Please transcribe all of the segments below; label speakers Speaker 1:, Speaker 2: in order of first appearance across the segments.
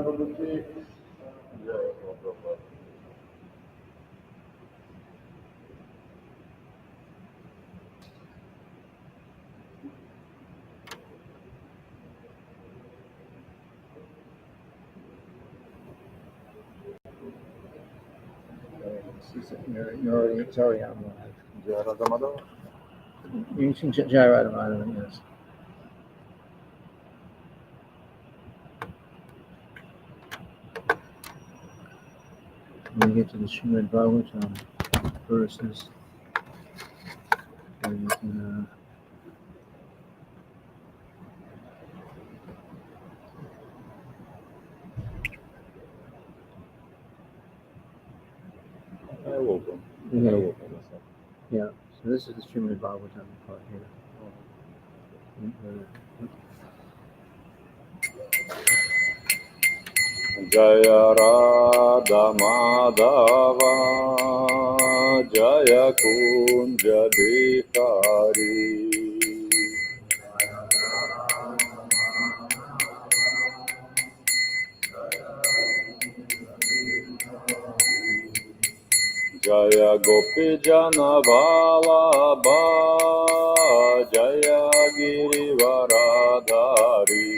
Speaker 1: It's already on live. You can Jayaramadava, yes. When we get to the Srimad-bhagavatam verses, then you can yeah. So this is the Srimad-bhagavatam part here.
Speaker 2: Jaya Radha Madhava Jaya Kunja Bihari Jaya Gopi Jana Vallabha Jaya Girivaradhari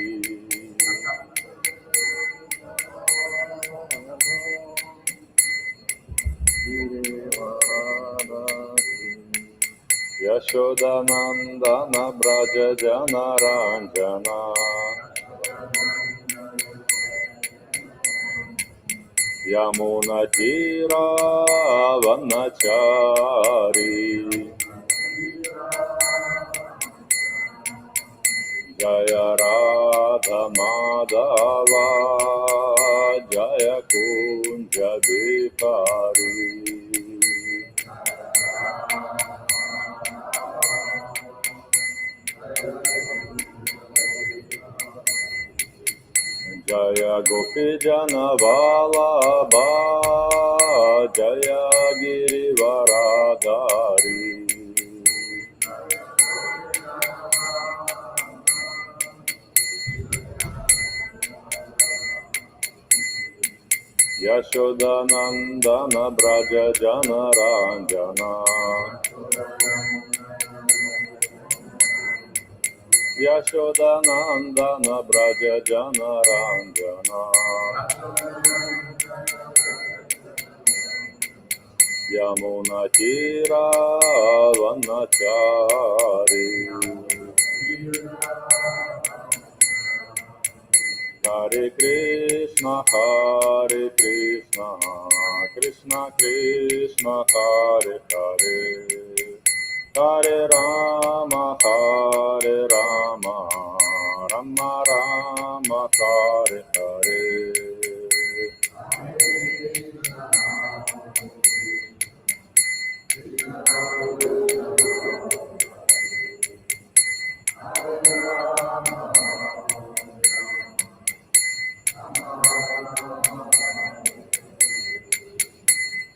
Speaker 2: Yashodanandana Braja Jana Ranjana Yamuna Tira Vanachari Jaya Radha Madhava Jaya Kunja Bihari Jaya Gopi Jana Vallabha Jaya Girivaradhari Yashodanandana Braja Jana Ranjana Yashodanandana Braja Jana Ranjana Yamuna Tira Vanachari Hare Krishna Krishna Krishna Hare Hare Hare Rama Rama Rama Hare Hare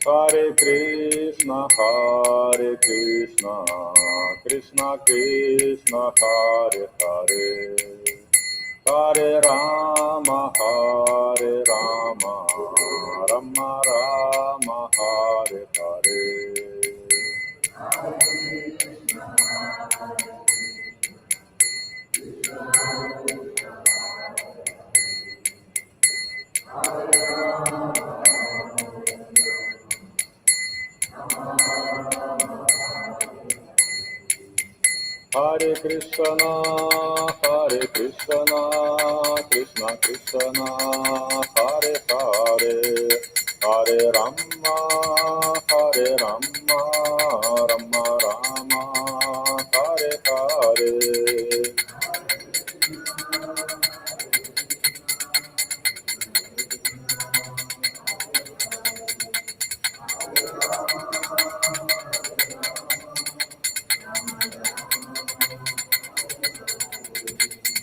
Speaker 2: Hare Krishna Krishna Krishna Hare Hare Hare Rama Rama Rama Hare Hare Hare Krishna Krishna Krishna Hare Hare Hare Rama Rama Rama Hare Hare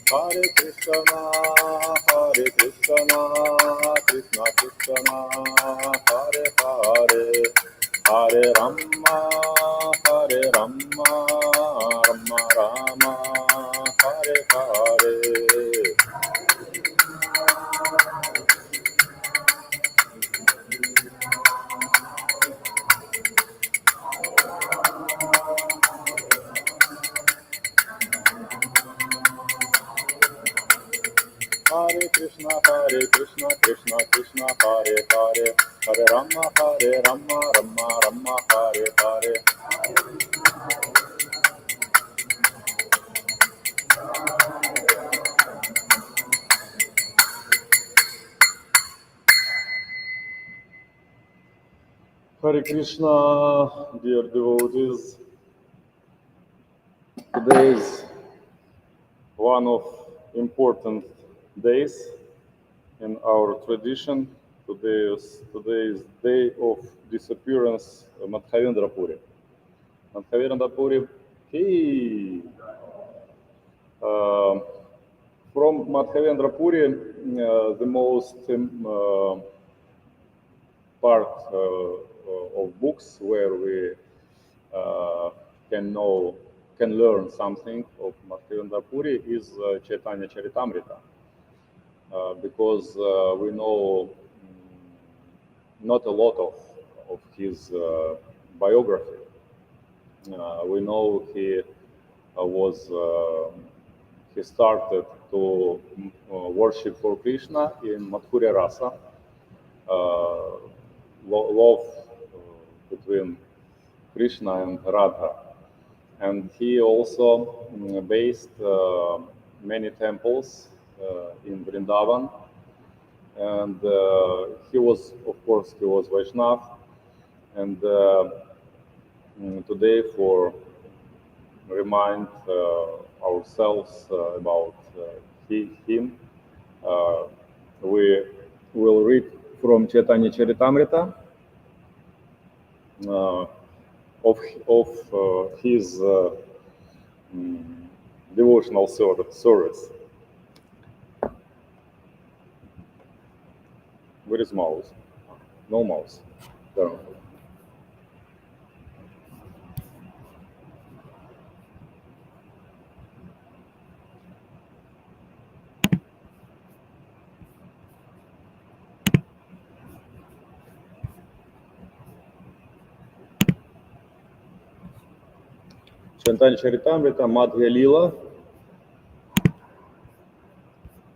Speaker 2: Hare Krishna Krishna Krishna Hare Hare Hare Rama Rama Rama Hare Hare Hare Krishna, Krishna Krishna, Hare Hare, Hare Rama, Rama Rama, Hare Hare. Hare Krishna, dear devotees. Today is one of important days in our tradition. Today is day of disappearance Madhavendra Puri. Madhavendra Puri, he from Madhavendra Puri, the most part of books where we can learn something of Madhavendra Puri is Chaitanya Charitamrita, because we know not a lot of his biography. We know he started to worship for Krishna in Madhurya Rasa, love between Krishna and Radha. And he also based many temples in Vrindavan. And he was Vaishnav. And today, for remind ourselves about him, we will read from Chaitanya Charitamrita of his devotional service. Where is mouse? No mouse. There. Chaitanya Charitamrita, Madhya Lila,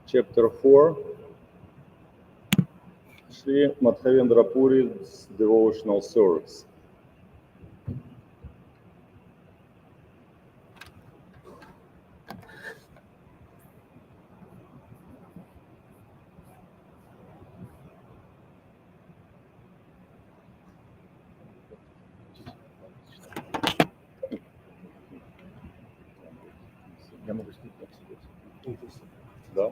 Speaker 2: Chapter 4, Sri Madhavendra Puri's devotional service. Да?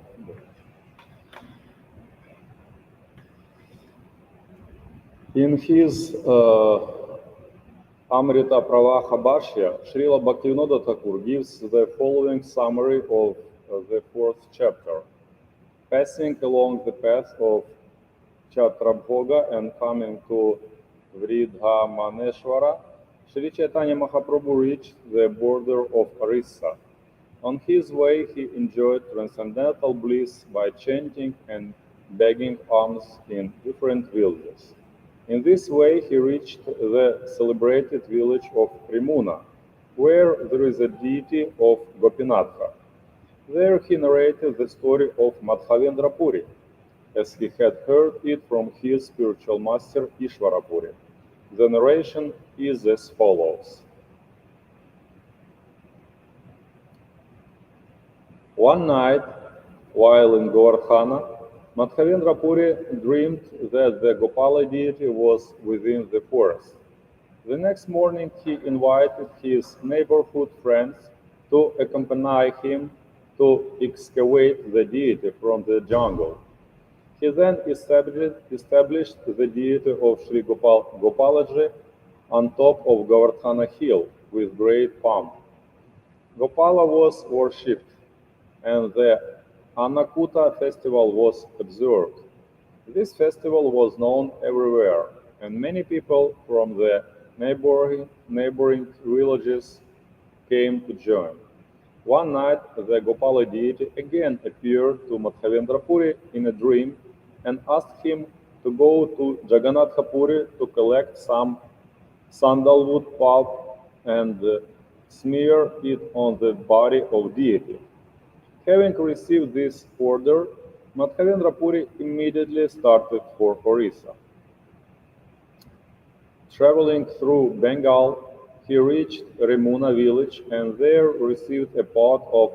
Speaker 2: In his Amrita Pravaha Bhashya, Srila Bhaktivinoda Thakur gives the following summary of the fourth chapter. Passing along the path of Chatrabhoga and coming to Vridhamaneshwara, Sri Chaitanya Mahaprabhu reached the border of Orissa. On his way, he enjoyed transcendental bliss by chanting and begging alms in different villages. In this way, he reached the celebrated village of Rimuna, where there is a deity of Gopinatha. There he narrated the story of Madhavendra Puri, as he had heard it from his spiritual master Ishvara Puri. The narration is as follows. One night, while in Govardhana, Madhavendra Puri dreamed that the Gopala deity was within the forest. The next morning, he invited his neighborhood friends to accompany him to excavate the deity from the jungle. He then established the deity of Sri Gopalaji on top of Govardhana hill with great pomp. Gopala was worshipped, and the Annakuta festival was observed. This festival was known everywhere, and many people from the neighboring villages came to join. One night, the Gopala deity again appeared to Madhavendra Puri in a dream and asked him to go to Jagannatha Puri to collect some sandalwood pulp and smear it on the body of deity. Having received this order, Madhavendra Puri immediately started for Orissa. Traveling through Bengal, he reached Remuna village and there received a pot of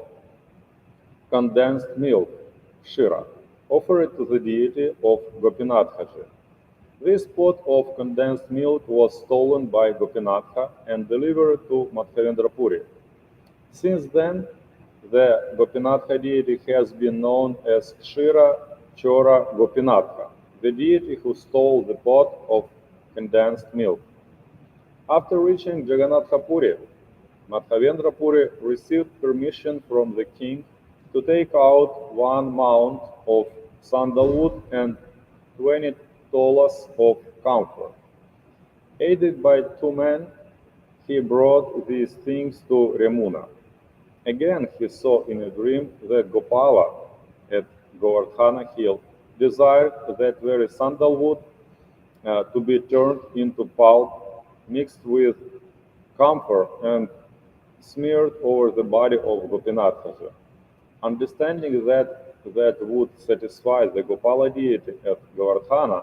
Speaker 2: condensed milk, Shira, offered to the deity of Gopinathji. This pot of condensed milk was stolen by Gopinatha and delivered to Madhavendra Puri. Since then, the Gopinatha deity has been known as Kshira Chora Gopinatha, the deity who stole the pot of condensed milk. After reaching Jagannatha Puri, Madhavendra Puri received permission from the king to take out one mount of sandalwood and 20 tolas of camphor. Aided by two men, he brought these things to Remuna. Again he saw in a dream that Gopala at Govardhana hill desired that very sandalwood to be turned into pulp mixed with camphor and smeared over the body of Gopinathji. Understanding that would satisfy the Gopala deity at Govardhana,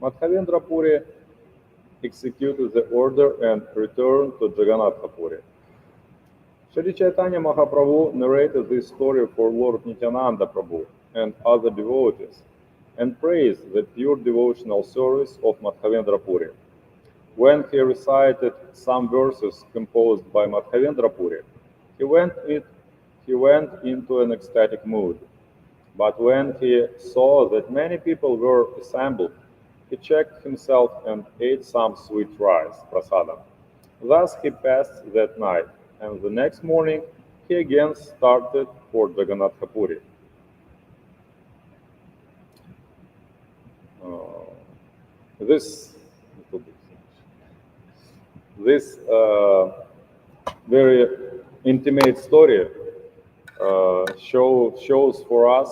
Speaker 2: Madhavendra Puri executed the order and returned to Jagannatha Puri. Shri Chaitanya Mahaprabhu narrated this story for Lord Nityananda Prabhu and other devotees and praised the pure devotional service of Madhavendra Puri. When he recited some verses composed by Madhavendra Puri, he went into an ecstatic mood. But when he saw that many people were assembled, he checked himself and ate some sweet rice, prasadam. Thus he passed that night, and the next morning he again started for Jagannatha Puri. This very intimate story shows for us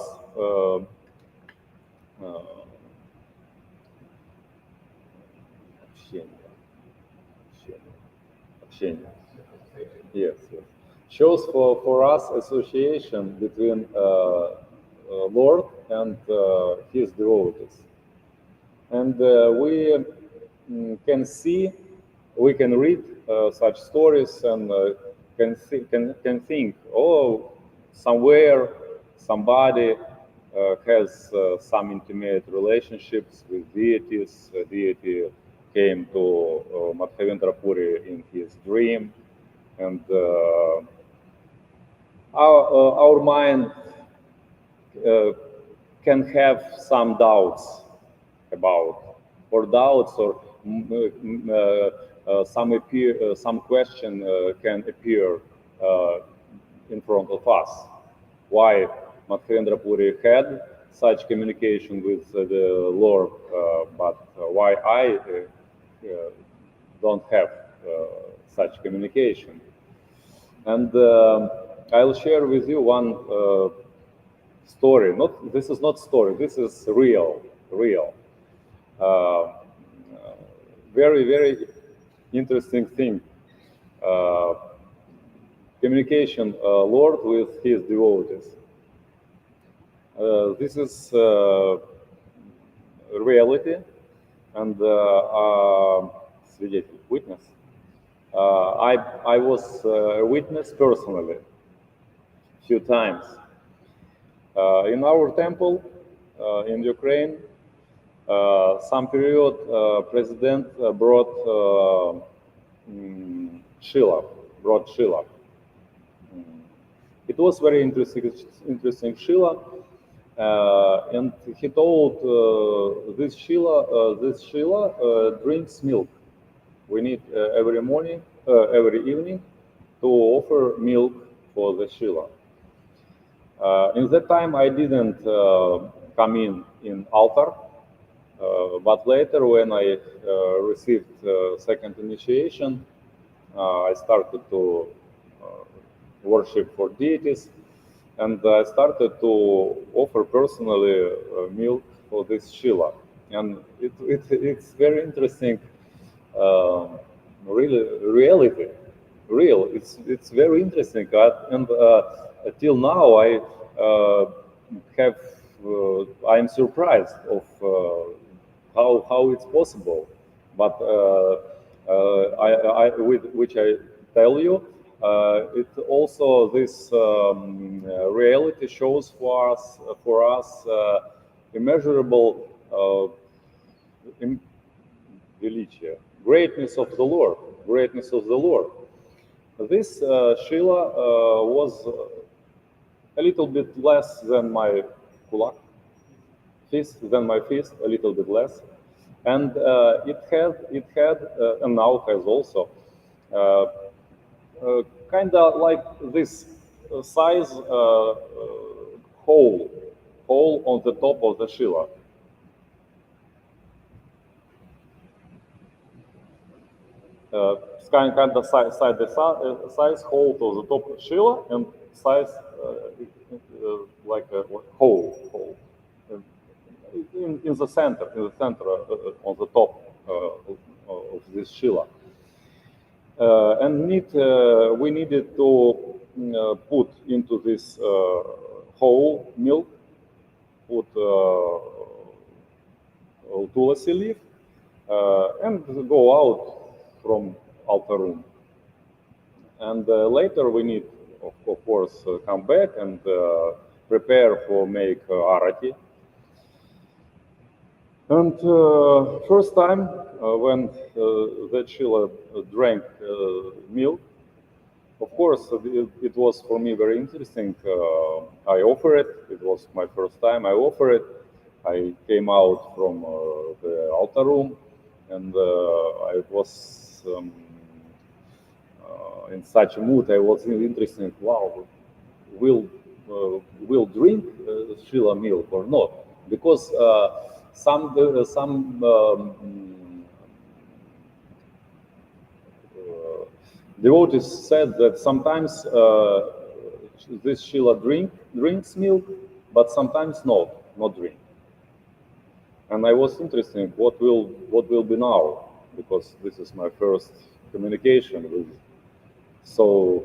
Speaker 2: yes, shows for us association between Lord and his devotees, and we can read such stories and can think, oh, somewhere somebody has some intimate relationships with deities. A deity came to Madhavendra Puri in his dream, and our mind can have some doubts about, or doubts, or some question can appear in front of us. Why Madhavendra Puri had such communication with the Lord, but why I don't have such communication? And I'll share with you one story. This is not story. This is real. Very interesting thing. Communication, Lord with his devotees. This is reality, and witness. I was a witness personally a few times. In our temple in Ukraine, some period president brought Shila. It was very interesting Shila, and he told this Shila drinks milk. We need every morning, every evening, to offer milk for the Shila. In that time, I didn't come in altar, but later, when I received second initiation, I started to worship for deities, and I started to offer personally milk for this Shila. And it's very interesting, reality. It's very interesting, and till now I have I'm surprised of how it's possible. But with which I tell you, it also this reality shows for us immeasurable величие, greatness of the Lord, greatness of the Lord. This Shila was a little bit less than my kulak, fist, a little bit less, and it had, and now has also, kind of like this size hole on the top of the Shila. Kind of size hole to the top of Shila and size like a hole in the center on the top of this Shila. And we needed to put into this hole milk, put tulasi leaf, and go out from altar room. And later we need, of course, come back and prepare for make arati. And first time when that Shila drank milk, of course, it was for me very interesting. I offer it. It was my first time. I offer it. I came out from the altar room, and I was in such a mood. I was interested. Wow, will drink Shila milk or not? Because some devotees said that sometimes this Shila drinks milk, but sometimes not drink. And I was interested what will be now, because this is my first communication with so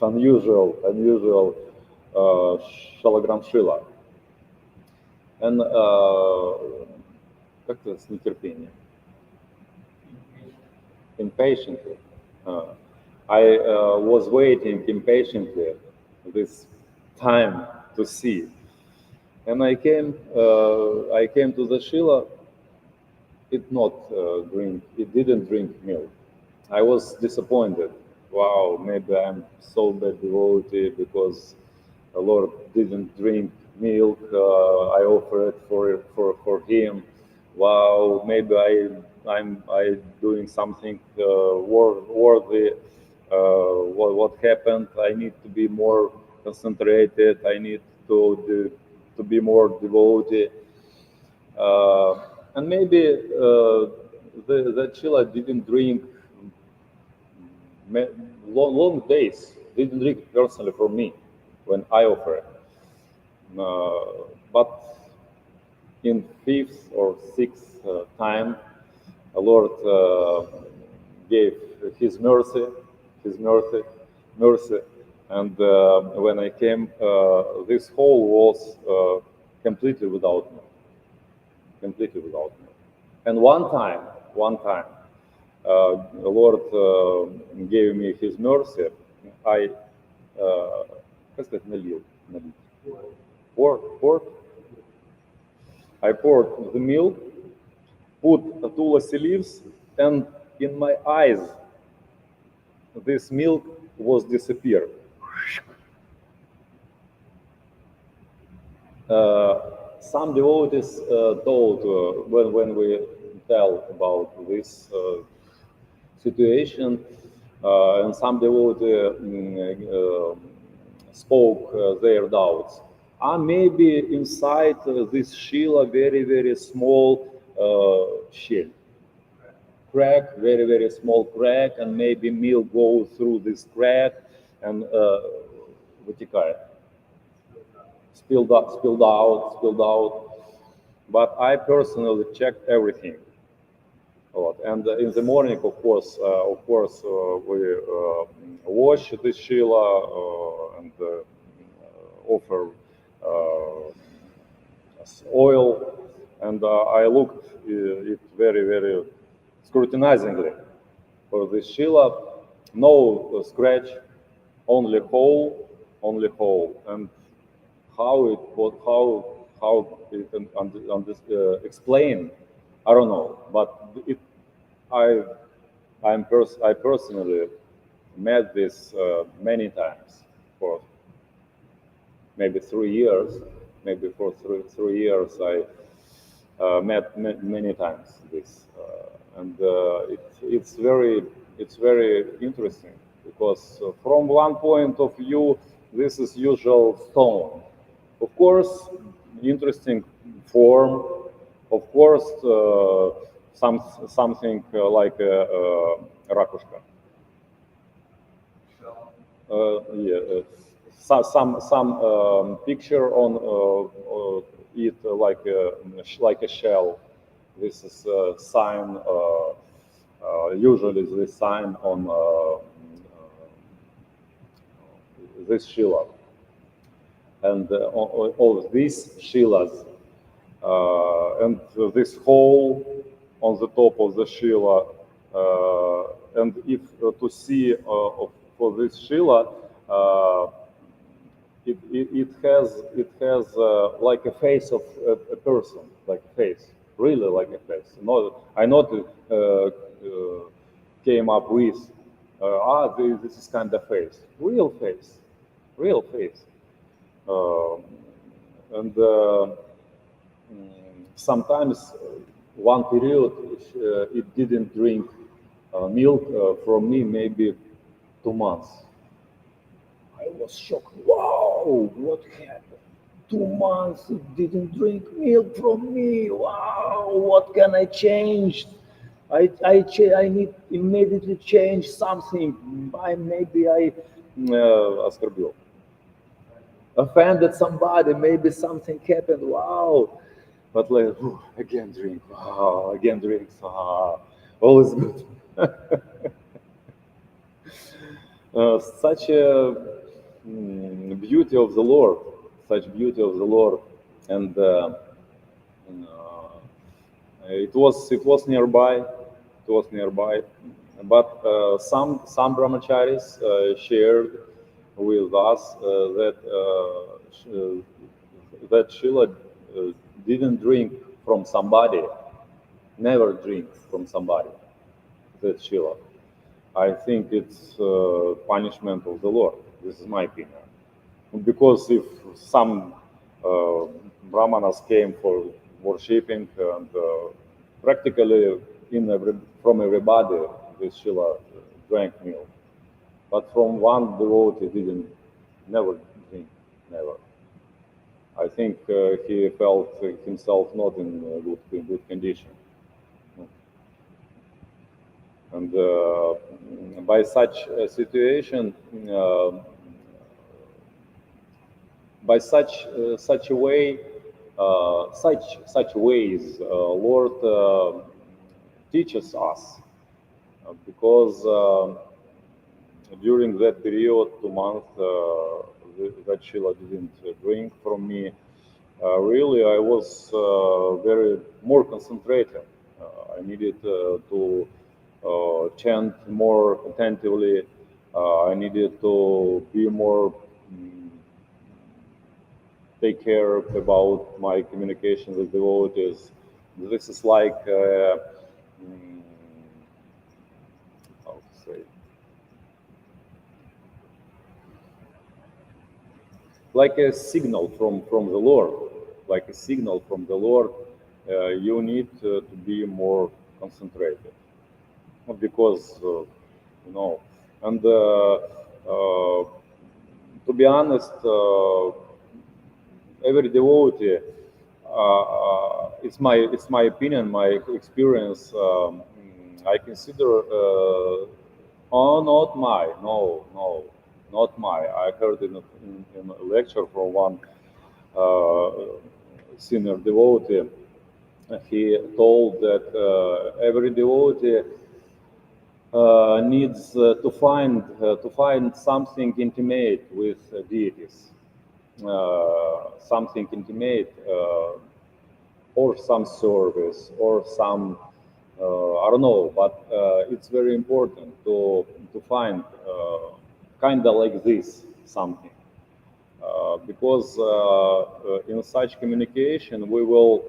Speaker 2: unusual Shalagram Shila. And как это с нетерпением? Impatiently. I was waiting impatiently this time to see. And I came to the Shila. It didn't drink milk. I was disappointed. Wow, maybe I'm so bad devotee because the Lord didn't drink milk. I offer it for him. Wow, maybe I'm doing something worthy. What happened? I need to be more concentrated. I need to be more devotee. And maybe the Shila didn't drink long days. Didn't drink personally for me when I offer it. But in fifth or sixth time, the Lord gave His mercy, and when I came, this hole was completely without milk. And one time, the Lord gave me His mercy. I poured. I poured the milk, put tulasi leaves, and in my eyes, this milk was disappeared. Some devotees told when we tell about this situation, and some devotee spoke their doubts. Maybe inside this Shila very small shell, crack, very small crack, and maybe milk goes through this crack and вытекает. Spilled out. But I personally checked everything. And in the morning, of course, we wash this Shila and offer oil, and I looked it very, very scrutinizingly for this Shila. No scratch, only hole, and how it was, how it explain, I don't know, but it, I, I personally met this many times for maybe 3 years, maybe for three years I met many times this, and it's very interesting because from one point of view, this is usual stone. Of course, interesting form. Of course, something like a rakushka. Yeah, some picture on it like a shell. This is a sign. Usually, this sign on this Shila, and all these Shilas, and this hole on the top of the Shila, and if to see for this Shila, it has like a face of a person, like a face, really like a face. I not came up with this is kind of face, real face, real face, and sometimes one period it didn't drink milk from me maybe 2 months. I was shocked. Wow, what happened? 2 months it didn't drink milk from me. Wow, what can I change? I need immediately change something. Maybe I оскорбил, offended somebody. Maybe something happened. Wow, but like again drink. Wow, again drink. All is good. Such a beauty of the Lord, such beauty of the Lord, and it was nearby. It was nearby, but some brahmacharis shared with us that Shila didn't drink from somebody, never drink from somebody. That Shila. I think it's punishment of the Lord. This is my opinion. Because if some brahmanas came for worshipping and practically from everybody, this Shila drank milk. But from one devotee didn't, never drink, never. I think he felt himself not in good condition. And by such a situation, by such a way, such ways, Lord teaches us, because during that period, 2 months, that Shila didn't drink from me. Really, I was very more concentrated. I needed to chant more attentively. I needed to be more take care about my communication with devotees. This is like how to say, like a signal from the Lord, like a signal from the Lord. You need to be more concentrated, because and to be honest, every devotee, it's my opinion, my experience. I consider, not my. I heard in a lecture from one senior devotee. He told that every devotee needs to find something intimate with deities, something intimate or some service or some I don't know, but it's very important to find kind of like this something because in such communication we will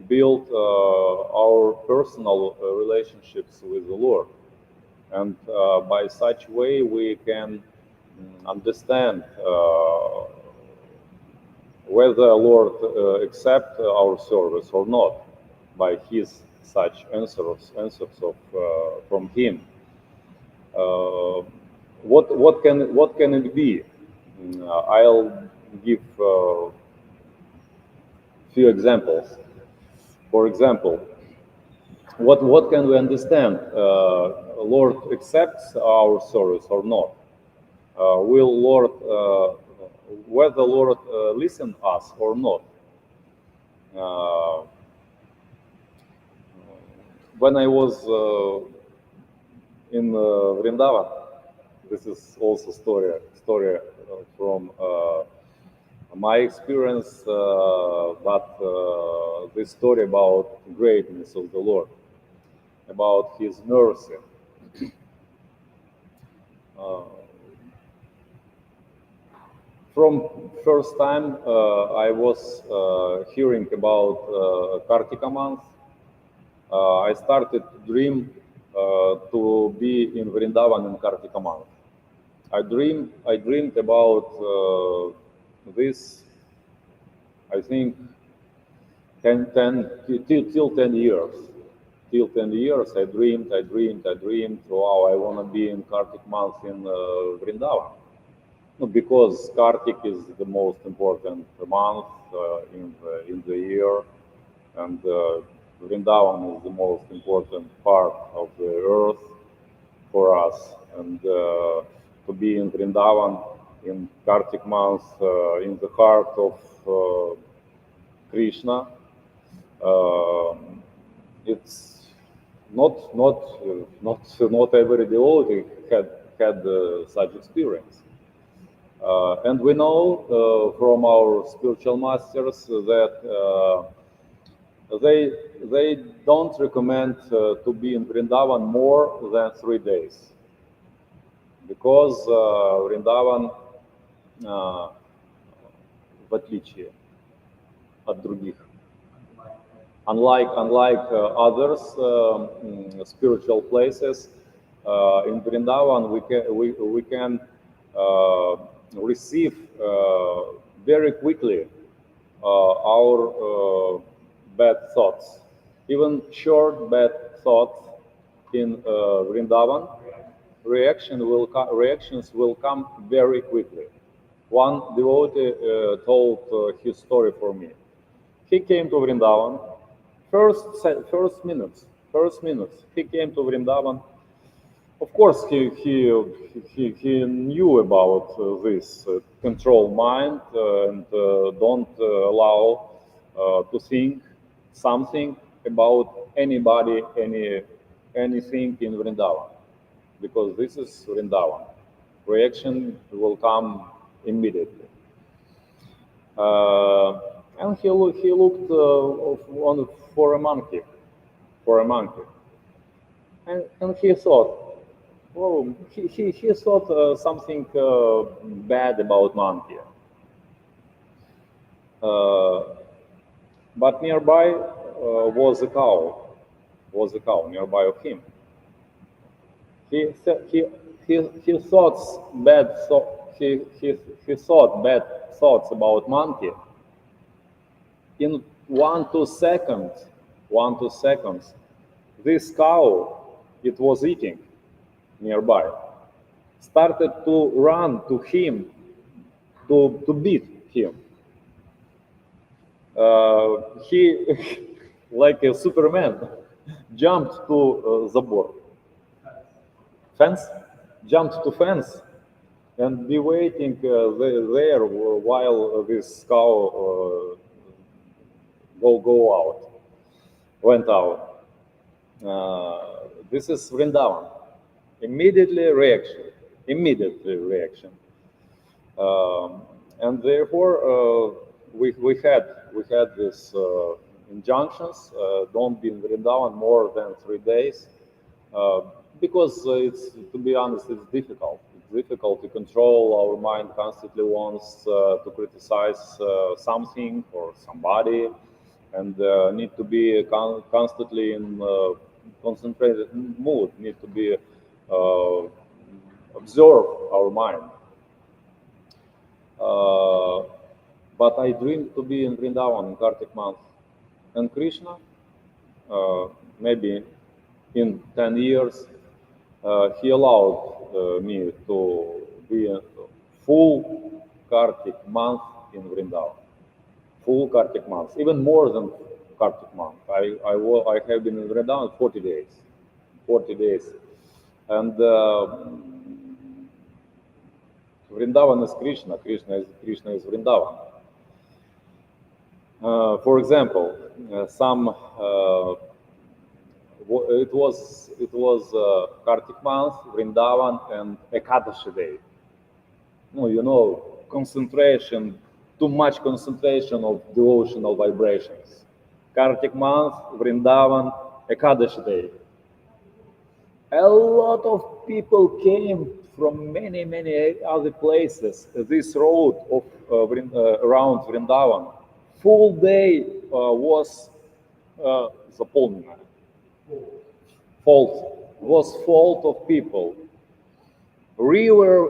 Speaker 2: build our personal relationships with the Lord, and by such way we can understand whether Lord accept our service or not by His such answers of from Him. What can it be? I'll give few examples. For example, what can we understand? Lord accepts our service or not? Will Lord whether Lord listen us or not? Uh, when I was in Vrindavan, this is also story from my experience, but this story about greatness of the Lord, about His mercy. Uh, from first time I was hearing about Kartika month, I started to dream to be in Vrindavan in Kartika month. I dreamed about this, I think, 10 till 10 years. Till 10 years, I dreamed, wow, I want to be in Kartik month in Vrindavan. No, because Kartik is the most important month in the year, and Vrindavan is the most important part of the earth for us. And to be in Vrindavan in Kartik month, in the heart of Krishna, it's not every devotee had such experience. And we know from our spiritual masters that they don't recommend to be in Vrindavan more than 3 days, because Vrindavan, в отличие от других, unlike others spiritual places, in Vrindavan we can receive very quickly our bad thoughts, even short bad thoughts in Vrindavan. Reactions will come very quickly. One devotee told his story for me. He came to Vrindavan. First minutes. He came to Vrindavan. Of course, he knew about this control mind and don't allow to think something about anybody, anything in Vrindavan, because this is Vrindavan. Reaction will come immediately. And he looked for a monkey, and he thought, oh, he thought something bad about monkey. But nearby was a cow nearby of him. He thought bad thoughts about monkey. In 1-2 seconds, this cow, it was eating nearby, started to run to him, to beat him. He, like a Superman, jumped to забор. Fence? Jumped to fence and be waiting there while this cow went out. This is Vrindavan. Immediately reaction. And therefore we had this injunctions. Don't be in Vrindavan more than 3 days. Because to be honest, it's difficult. It's difficult to control. Our mind constantly wants to criticize something or somebody, and need to be constantly in concentrated mood. Need to be observe our mind. But I dream to be in Vrindavan in Kartik month, and Krishna, maybe in 10 years, he allowed me to be a full Kartik month in Vrindavan. Full Kartik month, even more than Kartik month. I have been in Vrindavan 40 days. 40 days. And Vrindavan is Krishna. Krishna is Vrindavan. For example, it was Kartik month, Vrindavan, and Ekadashi day. Concentration, too much concentration of devotional vibrations. Kartik month, Vrindavan, Ekadashi day. A lot of people came from many other places. This road of around Vrindavan, full day was заполнена. Fault of people. River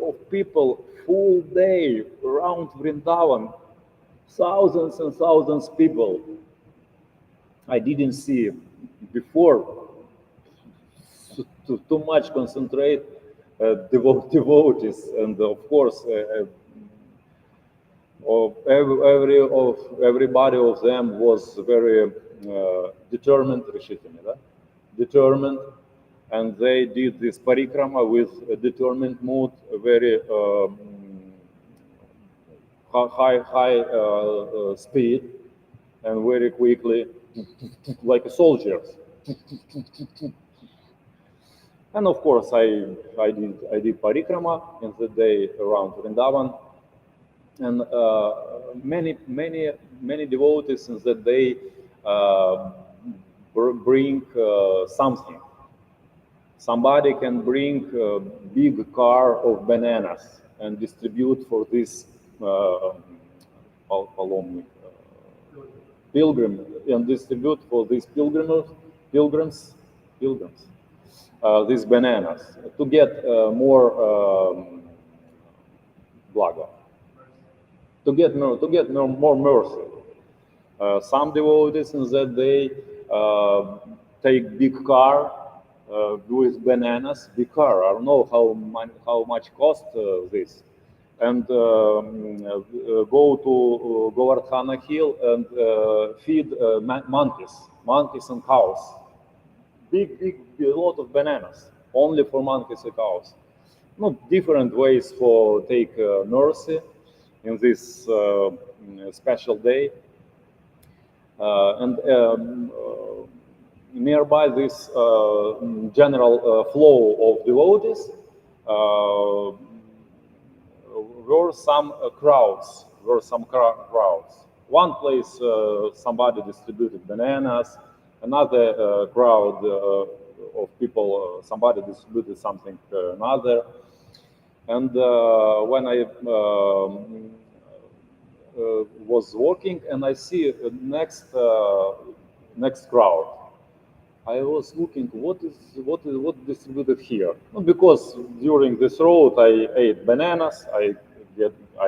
Speaker 2: of people, full day around Vrindavan, thousands and thousands of people. I didn't see before too much concentrate devotees, and of course everybody of them was very determined, determined, and they did this parikrama with a determined mood, a very high speed, and very quickly, like soldiers. And of course, I did parikrama in the day around Vrindavan, and many devotees in that day bring something. Somebody can bring a big car of bananas and distribute for this pilgrim, and distribute for these pilgrims these bananas to get more blaga, to get more mercy. Some devotees in that day take big car with bananas, big car. I don't know how much cost this, and go to Govardhana Hill and feed monkeys and cows. A lot of bananas, only for monkeys and cows. Different ways for take mercy in this special day. And nearby this general flow of devotees were some crowds. One place somebody distributed bananas. Another crowd of people, somebody distributed something to another. And when I was walking and I see next crowd, I was looking what distributed here. Because during this road I ate bananas. I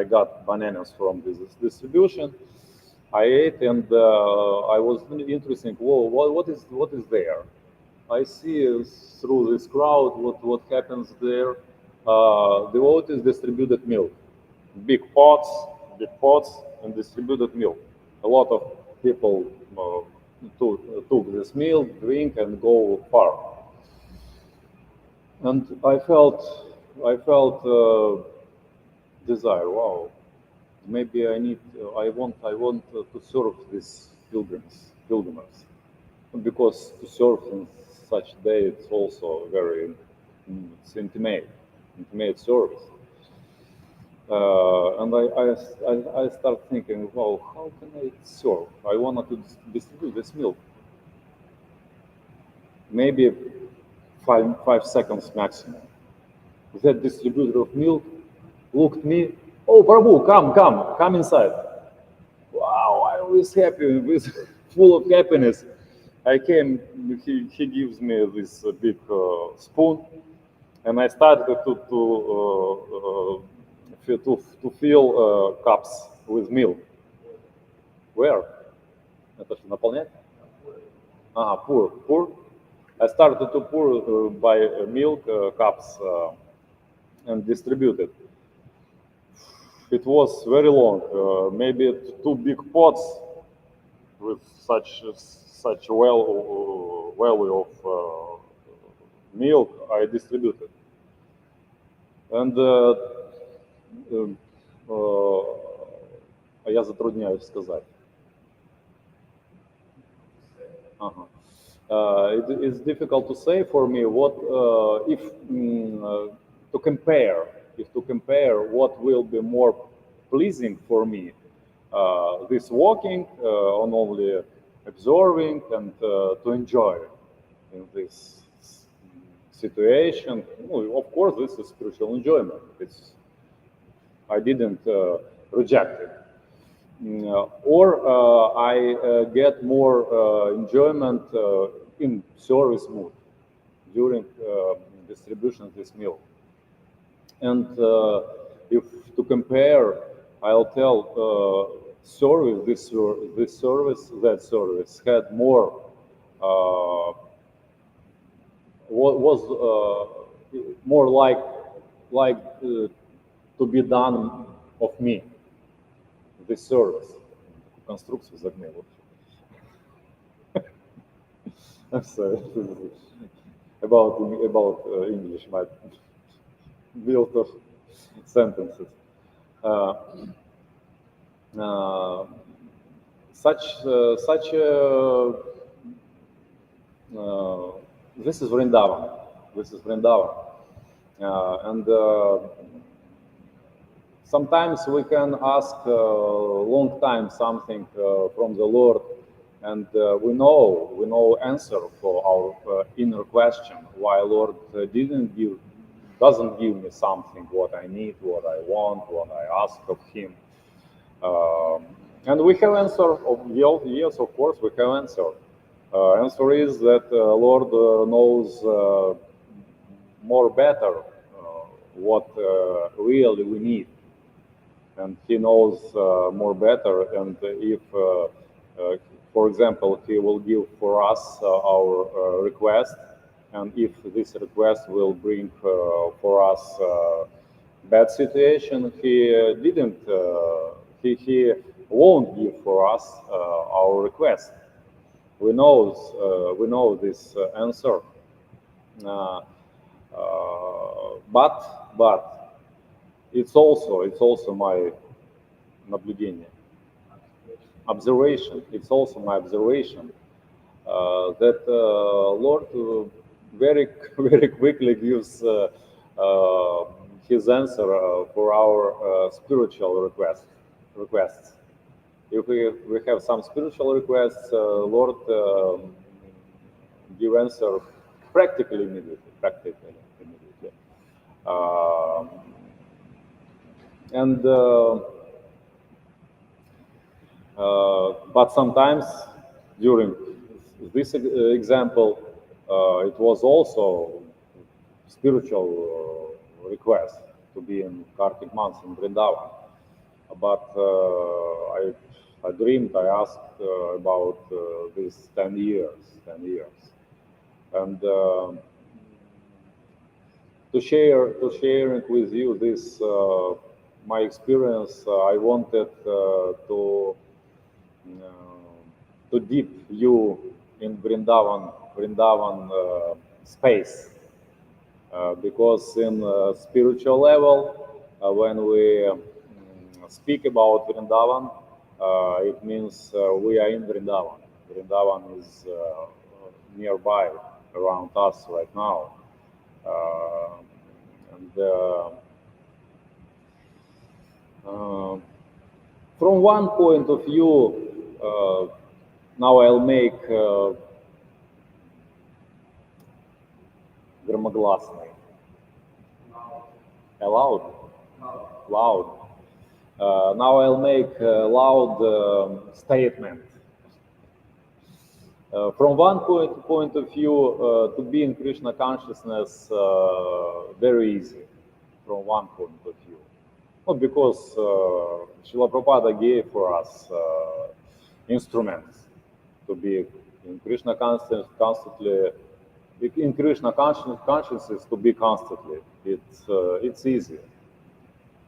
Speaker 2: got bananas from this distribution. I ate, and I was really interested. Whoa, what is there? I see through this crowd what happens there. Devotees distributed milk, big pots, and distributed milk. A lot of people took this milk, drink, and go far. And I felt desire. Wow. Maybe I want to serve these pilgrims, because to serve in such day it's also very intimate service. And I start thinking, well, how can I serve? I wanted to distribute this milk. Maybe 5 seconds maximum. That distributor of milk looked at me. Oh, Prabhu, come inside. Wow, I was happy, with full of happiness. I came. He gives me this big spoon, and I started to fill cups with milk. Where? Это что, наполнять? Pour. I started to pour by milk cups and distribute it. It was very long, maybe 2 big pots with such value of milk I distributed. And я затрудняюсь сказать. It is difficult to say for me what if to compare what will be more pleasing for me, this walking on only observing and to enjoy in this situation. Well, of course, this is spiritual enjoyment. I didn't reject it. Or I get more enjoyment in service mood during distribution of this meal. And if to compare, I'll tell service, that service had more, was more like to be done of me. This service. Конструкцию загнул. I'm sorry. About English, my build of sentences. This is Vrindavan. And sometimes we can ask a long time something from the Lord, and we know answer for our inner question. Why Lord doesn't give me something what I need, what I want, what I ask of Him. And we have answer. Yes, of course, we have answer. Answer is that Lord knows more better what really we need. And He knows more better, and if, for example, He will give for us our request, and if this request will bring for us bad situation, He didn't, He won't give for us our request. We know this answer, but it's also my наблюдение, observation. It's also my observation that Lord very quickly gives His answer for our spiritual requests. If we have some spiritual requests, Lord give answer practically immediately. But sometimes during this example, it was also spiritual request to be in Kartik months in Vrindavan. But I dreamed, I asked about this 10 years. And to sharing with you this my experience, I wanted to dip you in Vrindavan space, because in spiritual level, when we speak about Vrindavan, it means we are in Vrindavan. Vrindavan is nearby, around us right now. From one point of view, now I'll make громогласный. Loud. Now I'll make a loud statement. From one point of view, to be in Krishna consciousness, very easy. From one point of view, not because Srila Prabhupada gave for us instruments to be in Krishna consciousness constantly. In Krishna consciousness to be constantly, it's easy.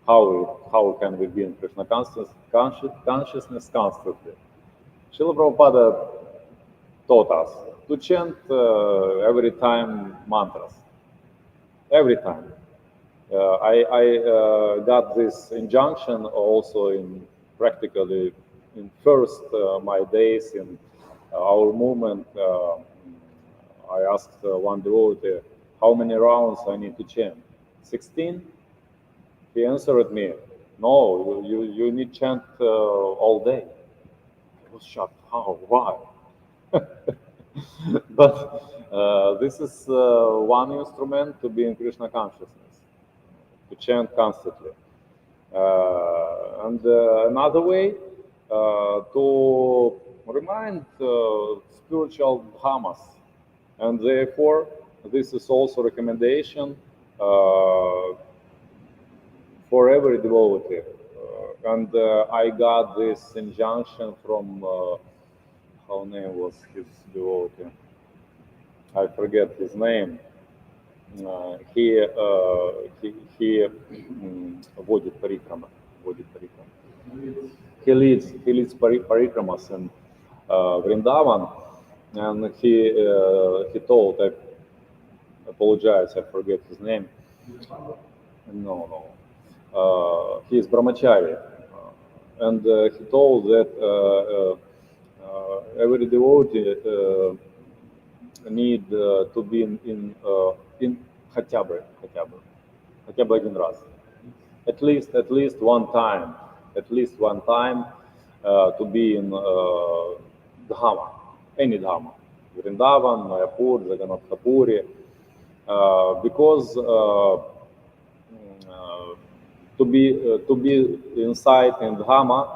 Speaker 2: How can we be in Krishna consciousness constantly? Srila Prabhupada taught us to chant every time mantras. Every time. I got this injunction also in practically in first my days in our movement. I asked one devotee, how many rounds I need to chant? 16? He answered me, no, you need to chant all day. I was shocked. How? Why? But this is one instrument to be in Krishna consciousness, to chant constantly. And another way to remind spiritual dhammas. And therefore, this is also recommendation for every devotee. And I got this injunction from, how name was his devotee? I forget his name. He водит парикрама. He leads parikramas in Vrindavan. And he told, I apologize, I forget his name. No. He is brahmachari. And he told that every devotee need to be in хотя бы один раз. At least one time to be in Dhamma. Any Dhamma, Vrindavan, Mayapur, Jagannath Puri, because to be inside in Dhamma,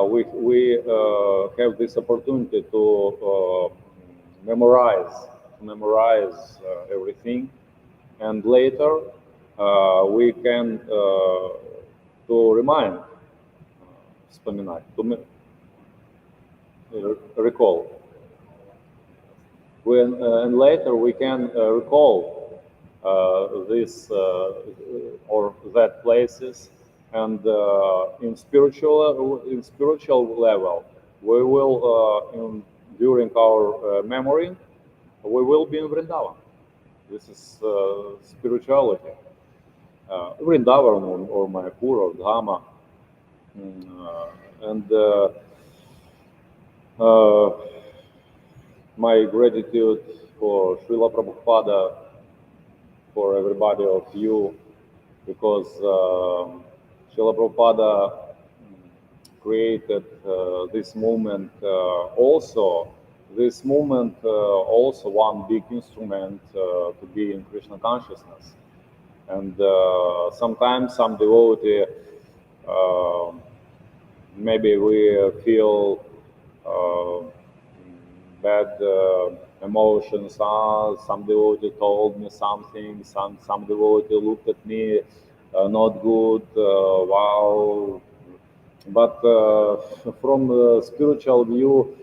Speaker 2: we have this opportunity to memorize everything, and later we can to remind, вспоминать, to recall. And later we can recall this or that places, and in spiritual level we will during our memory we will be in Vrindavan. This is spirituality. Vrindavan or Mayapur or Dhamma, and my gratitude for Srila Prabhupada, for everybody of you, because Srila Prabhupada created this movement also. This movement also one big instrument to be in Krishna consciousness. And sometimes some devotee, maybe we feel bad emotions. Some devotee told me something. Some devotee looked at me not good. Wow. But from the spiritual view,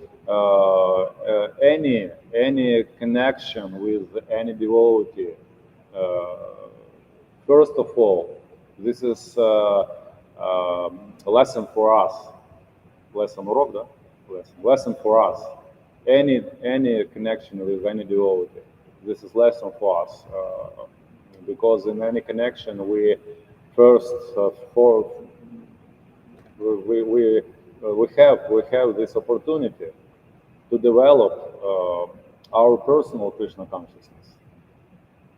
Speaker 2: any connection with any devotee, first of all, this is a lesson for us. Lesson for us. Any connection with any devotee, this is lesson for us, because in any connection we first we have this opportunity to develop our personal Krishna consciousness,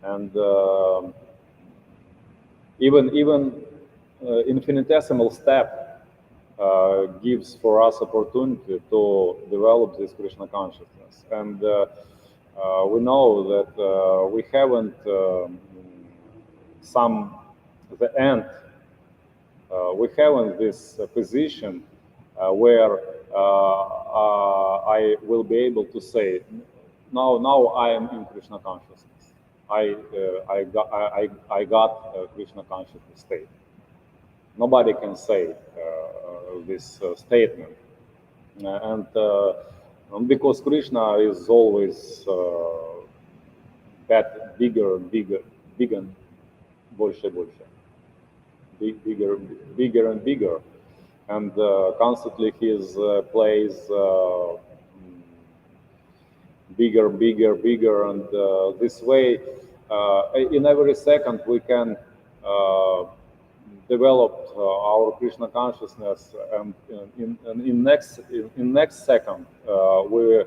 Speaker 2: and even infinitesimal step gives for us opportunity to develop this Krishna consciousness. And we know that we haven't some the end. We haven't this position where I will be able to say, now I am in Krishna consciousness. I got a Krishna consciousness state. Nobody can say this statement, and because Krishna is always bigger, больше, bigger and bigger, and constantly his plays bigger, and this way, in every second we can develop our Krishna consciousness, and in next second we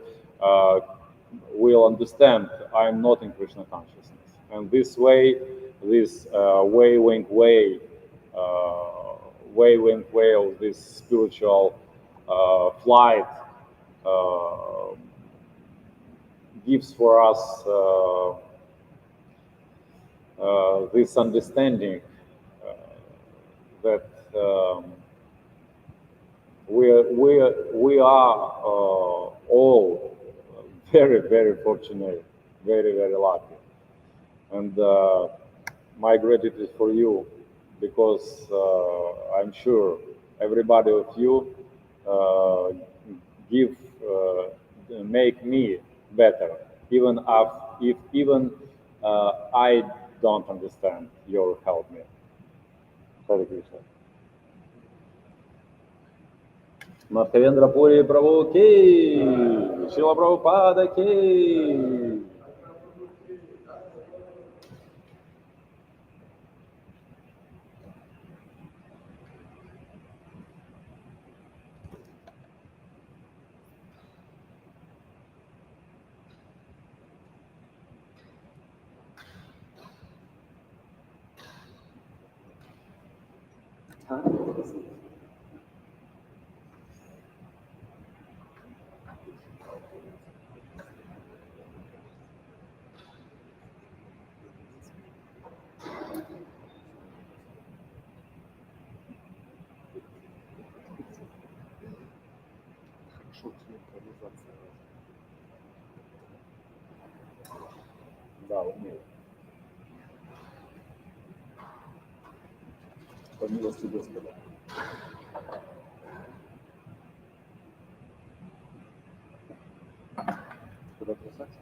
Speaker 2: will understand I'm not in Krishna consciousness, and this way, this waving way of this spiritual flight gives for us this understanding that we are all very fortunate, very lucky, and my gratitude for you, because I'm sure everybody of you make me better, even if I don't understand. You help me. Hare Krishna. Madhavendra Puri Prabhu ki, Srila Prabhupada ki. Да, умею. По милости Господа. Куда красавцы?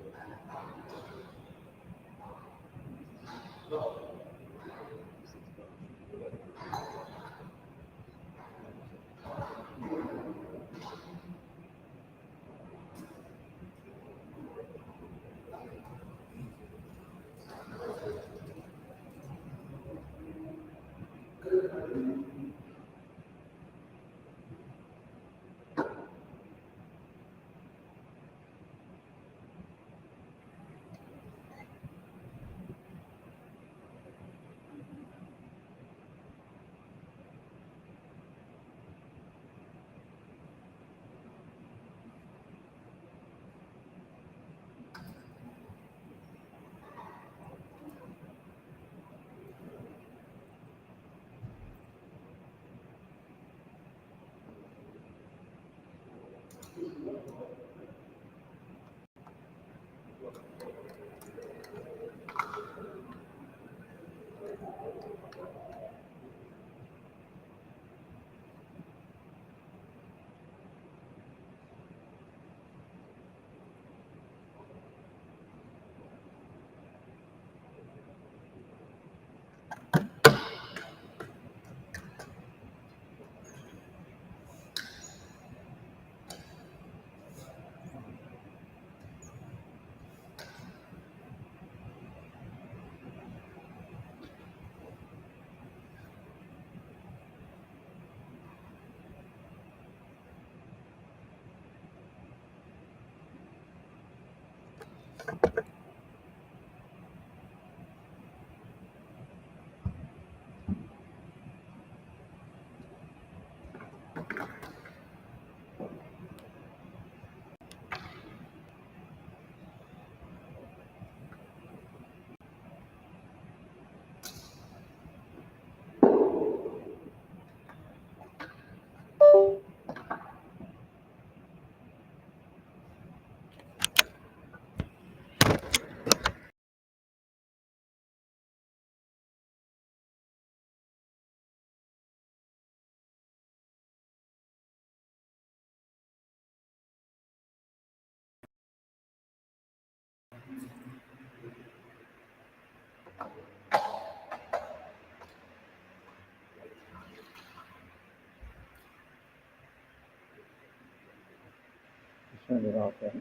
Speaker 1: it off. Right?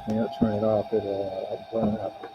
Speaker 1: When you don't turn it off, it'll burn up.